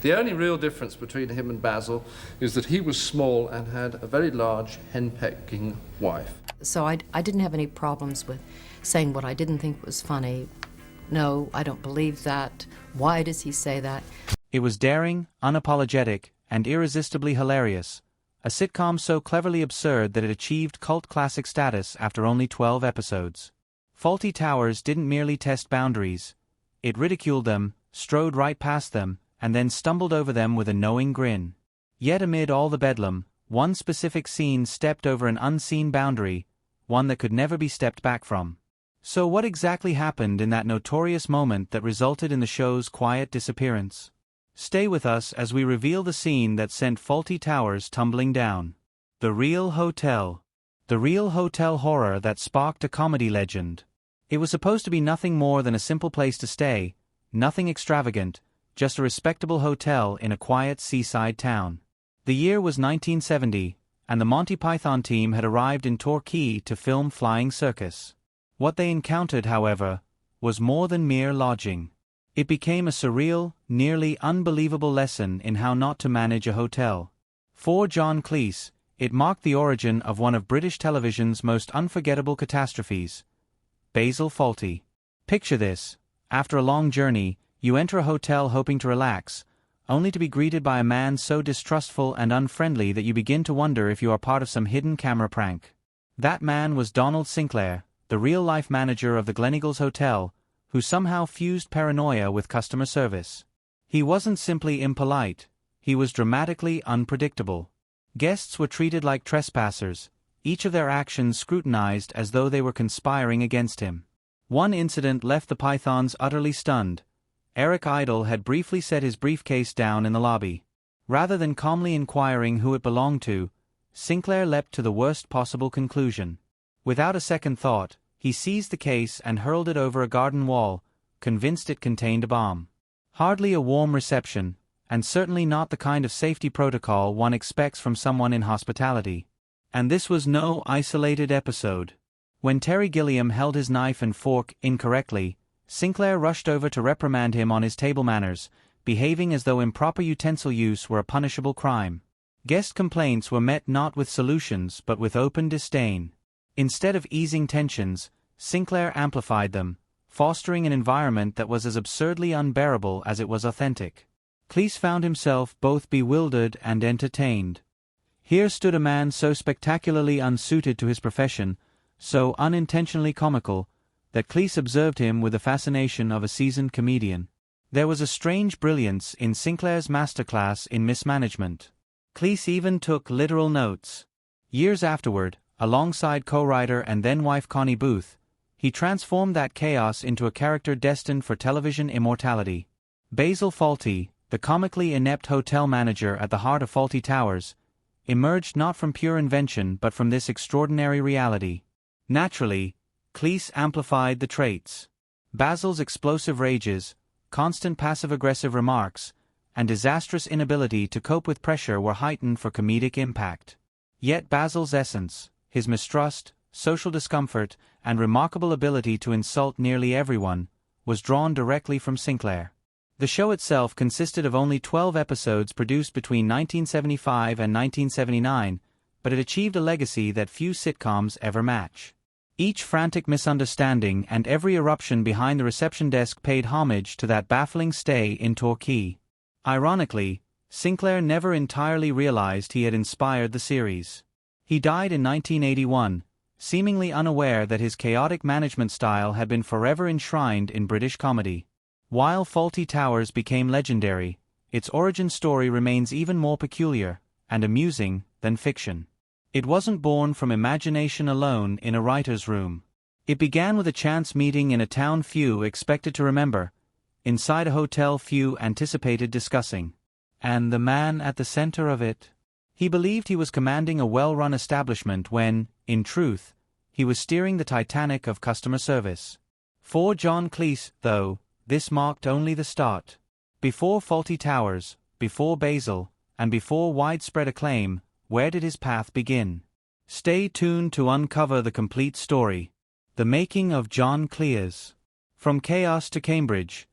The only real difference between him and Basil is that he was small and had a very large henpecking wife. So I didn't have any problems with saying what I didn't think was funny. No, I don't believe that. Why does he say that? It was daring, unapologetic, and irresistibly hilarious. A sitcom so cleverly absurd that it achieved cult classic status after only 12 episodes. Fawlty Towers didn't merely test boundaries. It ridiculed them, strode right past them, and then stumbled over them with a knowing grin. Yet amid all the bedlam, one specific scene stepped over an unseen boundary, one that could never be stepped back from. So what exactly happened in that notorious moment that resulted in the show's quiet disappearance? Stay with us as we reveal the scene that sent Fawlty Towers tumbling down. The Real Hotel. The Real Hotel horror that sparked a comedy legend. It was supposed to be nothing more than a simple place to stay, nothing extravagant, just a respectable hotel in a quiet seaside town. The year was 1970, and the Monty Python team had arrived in Torquay to film Flying Circus. What they encountered, however, was more than mere lodging. It became a surreal, nearly unbelievable lesson in how not to manage a hotel. For John Cleese, it marked the origin of one of British television's most unforgettable catastrophes. Basil Fawlty. Picture this: after a long journey, you enter a hotel hoping to relax, only to be greeted by a man so distrustful and unfriendly that you begin to wonder if you are part of some hidden camera prank. That man was Donald Sinclair, the real-life manager of the Gleneagles Hotel, who somehow fused paranoia with customer service. He wasn't simply impolite, he was dramatically unpredictable. Guests were treated like trespassers, each of their actions scrutinized as though they were conspiring against him. One incident left the Pythons utterly stunned. Eric Idle had briefly set his briefcase down in the lobby. Rather than calmly inquiring who it belonged to, Sinclair leapt to the worst possible conclusion. Without a second thought, he seized the case and hurled it over a garden wall, convinced it contained a bomb. Hardly a warm reception, and certainly not the kind of safety protocol one expects from someone in hospitality. And this was no isolated episode. When Terry Gilliam held his knife and fork incorrectly, Sinclair rushed over to reprimand him on his table manners, behaving as though improper utensil use were a punishable crime. Guest complaints were met not with solutions but with open disdain. Instead of easing tensions, Sinclair amplified them, fostering an environment that was as absurdly unbearable as it was authentic. Cleese found himself both bewildered and entertained. Here stood a man so spectacularly unsuited to his profession, so unintentionally comical, that Cleese observed him with the fascination of a seasoned comedian. There was a strange brilliance in Sinclair's masterclass in mismanagement. Cleese even took literal notes. Years afterward, alongside co-writer and then-wife Connie Booth, he transformed that chaos into a character destined for television immortality. Basil Fawlty, the comically inept hotel manager at the heart of Fawlty Towers, emerged not from pure invention but from this extraordinary reality. Naturally, Cleese amplified the traits. Basil's explosive rages, constant passive-aggressive remarks, and disastrous inability to cope with pressure were heightened for comedic impact. Yet Basil's essence, his mistrust, social discomfort, and remarkable ability to insult nearly everyone, was drawn directly from Sinclair. The show itself consisted of only 12 episodes produced between 1975 and 1979, but it achieved a legacy that few sitcoms ever match. Each frantic misunderstanding and every eruption behind the reception desk paid homage to that baffling stay in Torquay. Ironically, Sinclair never entirely realized he had inspired the series. He died in 1981, seemingly unaware that his chaotic management style had been forever enshrined in British comedy. While Fawlty Towers became legendary, its origin story remains even more peculiar and amusing than fiction. It wasn't born from imagination alone in a writer's room. It began with a chance meeting in a town few expected to remember, inside a hotel few anticipated discussing. And the man at the center of it? He believed he was commanding a well-run establishment when, in truth, he was steering the Titanic of customer service. For John Cleese, though, this marked only the start. Before Fawlty Towers, before Basil, and before widespread acclaim, where did his path begin? Stay tuned to uncover the complete story. The Making of John Cleese. From Chaos to Cambridge.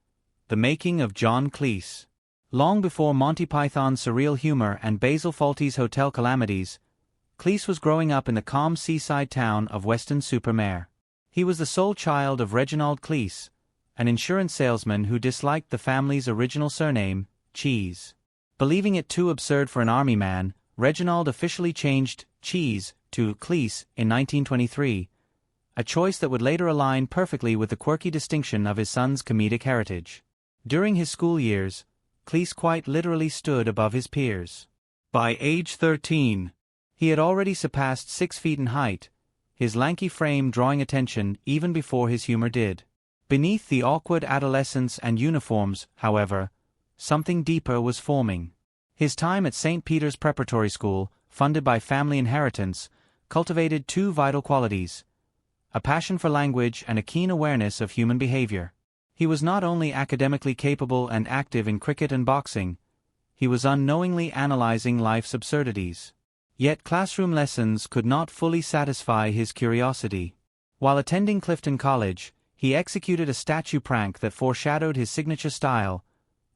The Making of John Cleese. Long before Monty Python's surreal humor and Basil Fawlty's hotel calamities, Cleese was growing up in the calm seaside town of Weston-super-Mare. He was the sole child of Reginald Cleese, an insurance salesman who disliked the family's original surname, Cheese. Believing it too absurd for an army man, Reginald officially changed Cheese to Cleese in 1923, a choice that would later align perfectly with the quirky distinction of his son's comedic heritage. During his school years, Cleese quite literally stood above his peers. By age 13, he had already surpassed 6 feet in height, his lanky frame drawing attention even before his humor did. Beneath the awkward adolescence and uniforms, however, something deeper was forming. His time at St. Peter's Preparatory School, funded by family inheritance, cultivated 2 vital qualities: a passion for language and a keen awareness of human behavior. He was not only academically capable and active in cricket and boxing, he was unknowingly analyzing life's absurdities. Yet classroom lessons could not fully satisfy his curiosity. While attending Clifton College, he executed a statue prank that foreshadowed his signature style: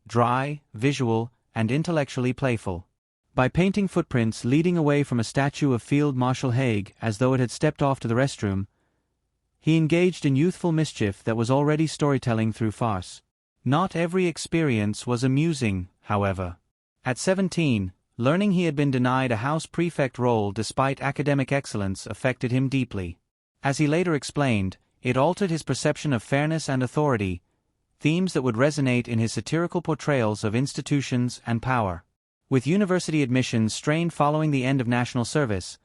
dry, visual, and intellectually playful. By painting footprints leading away from a statue of Field Marshal Haig as though it had stepped off to the restroom, he engaged in youthful mischief that was already storytelling through farce. Not every experience was amusing, however. At 17, learning he had been denied a house prefect role despite academic excellence affected him deeply. As he later explained, it altered his perception of fairness and authority, themes that would resonate in his satirical portrayals of institutions and power. With university admissions strained following the end of national service,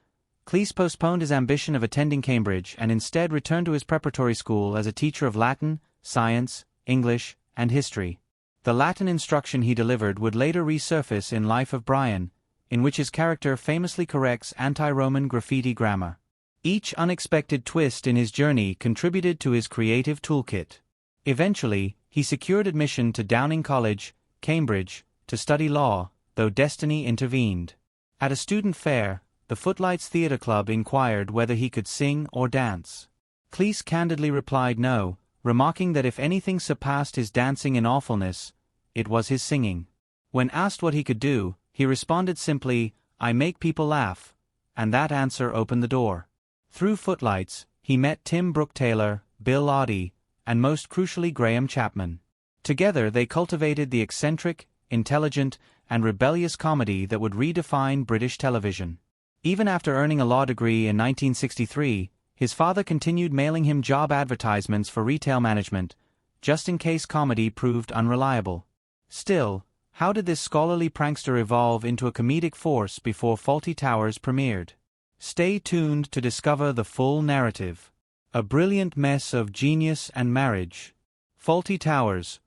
Cleese postponed his ambition of attending Cambridge and instead returned to his preparatory school as a teacher of Latin, science, English, and history. The Latin instruction he delivered would later resurface in Life of Brian, in which his character famously corrects anti-Roman graffiti grammar. Each unexpected twist in his journey contributed to his creative toolkit. Eventually, he secured admission to Downing College, Cambridge, to study law, though destiny intervened. At a student fair, the Footlights Theatre Club inquired whether he could sing or dance. Cleese candidly replied no, remarking that if anything surpassed his dancing in awfulness, it was his singing. When asked what he could do, he responded simply, "I make people laugh," and that answer opened the door. Through Footlights, he met Tim Brooke-Taylor, Bill Oddie, and most crucially Graham Chapman. Together they cultivated the eccentric, intelligent, and rebellious comedy that would redefine British television. Even after earning a law degree in 1963, his father continued mailing him job advertisements for retail management, just in case comedy proved unreliable. Still, how did this scholarly prankster evolve into a comedic force before Fawlty Towers premiered? Stay tuned to discover the full narrative. A brilliant mess of genius and marriage. Fawlty Towers.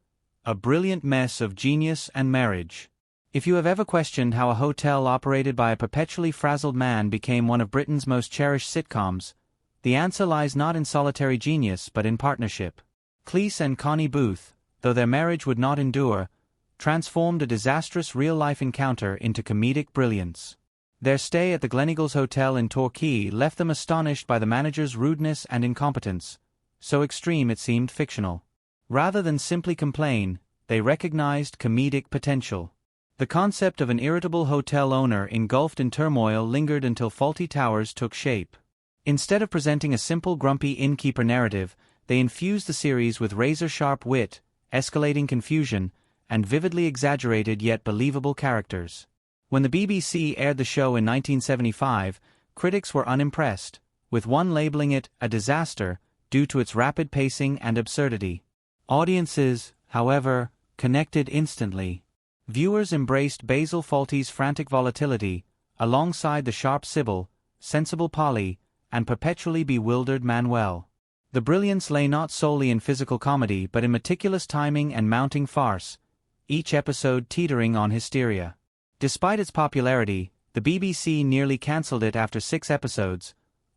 A brilliant mess of genius and marriage. If you have ever questioned how a hotel operated by a perpetually frazzled man became one of Britain's most cherished sitcoms, the answer lies not in solitary genius but in partnership. Cleese and Connie Booth, though their marriage would not endure, transformed a disastrous real-life encounter into comedic brilliance. Their stay at the Gleneagles Hotel in Torquay left them astonished by the manager's rudeness and incompetence, so extreme it seemed fictional. Rather than simply complain, they recognized comedic potential. The concept of an irritable hotel owner engulfed in turmoil lingered until Fawlty Towers took shape. Instead of presenting a simple grumpy innkeeper narrative, they infused the series with razor-sharp wit, escalating confusion, and vividly exaggerated yet believable characters. When the BBC aired the show in 1975, critics were unimpressed, with one labeling it a disaster due to its rapid pacing and absurdity. Audiences, however, connected instantly. Viewers embraced Basil Fawlty's frantic volatility, alongside the sharp Sybil, sensible Polly, and perpetually bewildered Manuel. The brilliance lay not solely in physical comedy but in meticulous timing and mounting farce, each episode teetering on hysteria. Despite its popularity, the BBC nearly cancelled it after 6 episodes,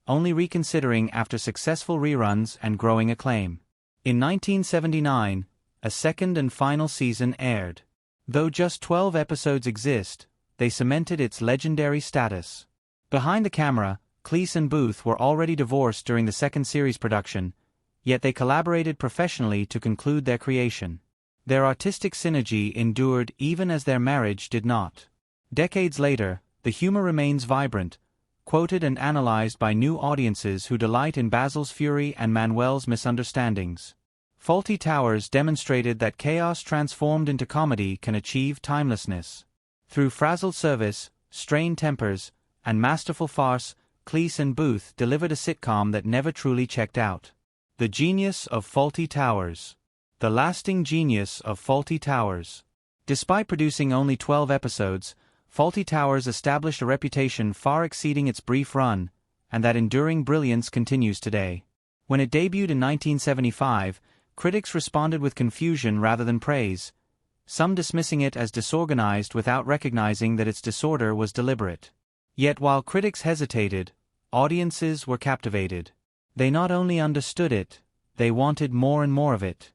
only reconsidering after successful reruns and growing acclaim. In 1979, a second and final season aired. Though just 12 episodes exist, they cemented its legendary status. Behind the camera, Cleese and Booth were already divorced during the second series production, yet they collaborated professionally to conclude their creation. Their artistic synergy endured even as their marriage did not. Decades later, the humor remains vibrant, quoted and analyzed by new audiences who delight in Basil's fury and Manuel's misunderstandings. Fawlty Towers demonstrated that chaos transformed into comedy can achieve timelessness. Through frazzled service, strained tempers, and masterful farce, Cleese and Booth delivered a sitcom that never truly checked out. The genius of Fawlty Towers. The lasting genius of Fawlty Towers. Despite producing only 12 episodes, Fawlty Towers established a reputation far exceeding its brief run, and that enduring brilliance continues today. When it debuted in 1975, critics responded with confusion rather than praise, some dismissing it as disorganized without recognizing that its disorder was deliberate. Yet while critics hesitated, audiences were captivated. They not only understood it, they wanted more and more of it.